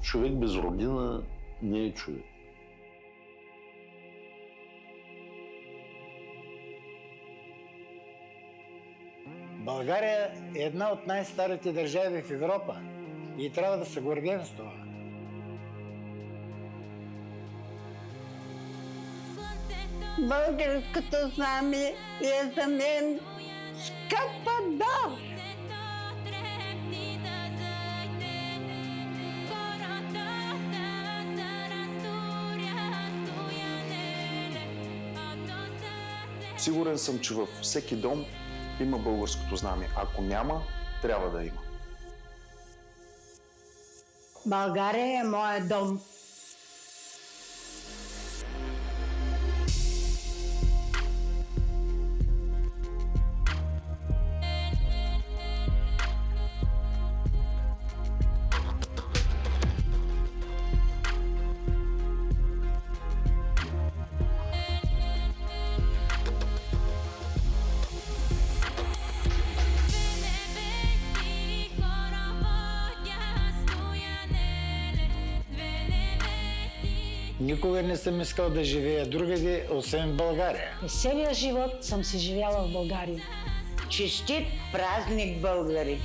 Човек без родина не е човек. България е една от най-старите държави в Европа и трябва да се гордим с това. Българското знаме е за мен скъпа дар. Сигурен съм, че във всеки дом има българското знаме. Ако няма, трябва да има. България е моят дом. Никога не съм искал да живея другаде, освен в България. През целия живот съм си живяла в България. Честит празник, българи!